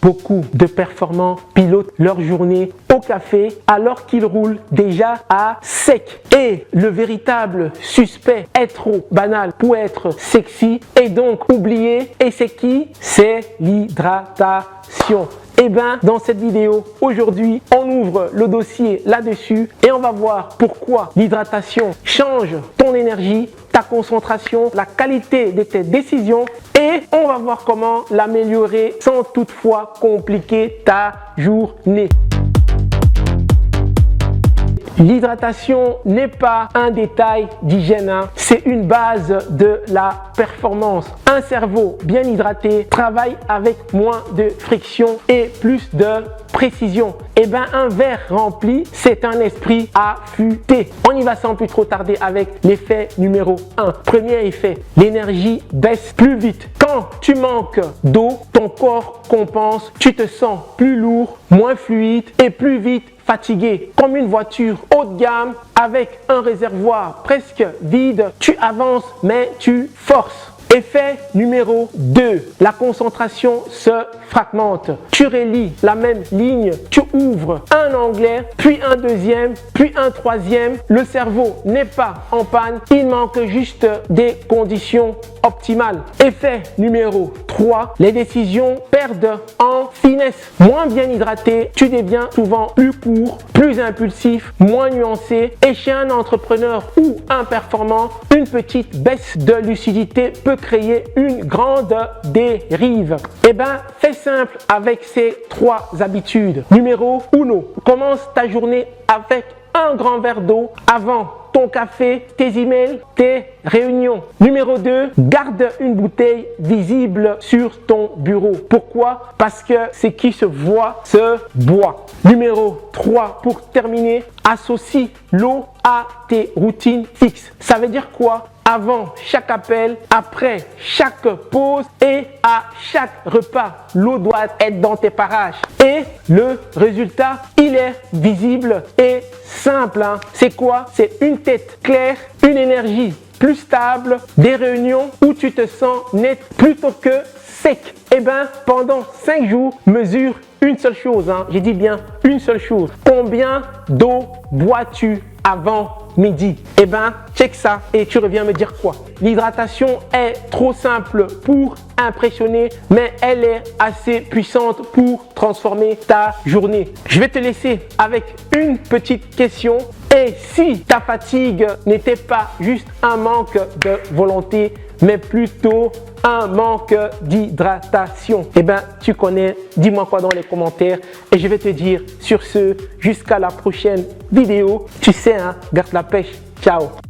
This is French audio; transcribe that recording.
Beaucoup de performants pilotent leur journée au café alors qu'ils roulent déjà à sec. Et le véritable suspect est trop banal pour être sexy et donc oublié. Et c'est qui? C'est l'hydratation. Et bien, dans cette vidéo, aujourd'hui, on ouvre le dossier là-dessus et on va voir pourquoi l'hydratation change ton énergie, ta concentration, la qualité de tes décisions et on va voir comment l'améliorer sans toutefois compliquer ta journée. L'hydratation n'est pas un détail d'hygiène, c'est une base de la performance. Un cerveau bien hydraté travaille avec moins de friction et plus de précision. Et bien un verre rempli, c'est un esprit affûté. On y va sans plus trop tarder avec l'effet numéro 1. Premier effet, l'énergie baisse plus vite. Quand tu manques d'eau, ton corps compense, tu te sens plus lourd, moins fluide et plus vite fatigué. Comme une voiture haut de gamme avec un réservoir presque vide, tu avances mais tu forces. Effet numéro 2, la concentration se fragmente. Tu relis la même ligne, tu ouvres un onglet, puis un deuxième, puis un troisième. Le cerveau n'est pas en panne, il manque juste des conditions optimales. Effet numéro 3, les décisions perdent en finesse. Moins bien hydraté, tu deviens souvent plus court, plus impulsif, moins nuancé. Et chez un entrepreneur ou un performant, une petite baisse de lucidité peut créer une grande dérive. Eh bien, fais simple avec ces 3 habitudes. Numéro 1, commence ta journée avec un grand verre d'eau avant ton café, tes emails, tes réunions. Numéro 2, garde une bouteille visible sur ton bureau. Pourquoi? Parce que ce qui se voit se boit. Numéro 3, pour terminer, associe l'eau à tes routines fixes. Ça veut dire quoi? Avant chaque appel, après chaque pause et à chaque repas, l'eau doit être dans tes parages. Et le résultat, il est visible et simple. C'est quoi? C'est une tête claire, une énergie plus stable, des réunions où tu te sens net plutôt que sec. Et bien, pendant 5 jours, mesure une seule chose. J'ai dit bien une seule chose. Combien d'eau bois-tu avant midi? Eh bien, check ça et tu reviens me dire quoi. L'hydratation est trop simple pour impressionner, mais elle est assez puissante pour transformer ta journée. Je vais te laisser avec une petite question. Et si ta fatigue n'était pas juste un manque de volonté, mais plutôt un manque d'hydratation? Eh bien, tu connais, dis-moi quoi dans les commentaires et je vais te dire sur ce, jusqu'à la prochaine vidéo. Tu sais, garde la pêche. Ciao.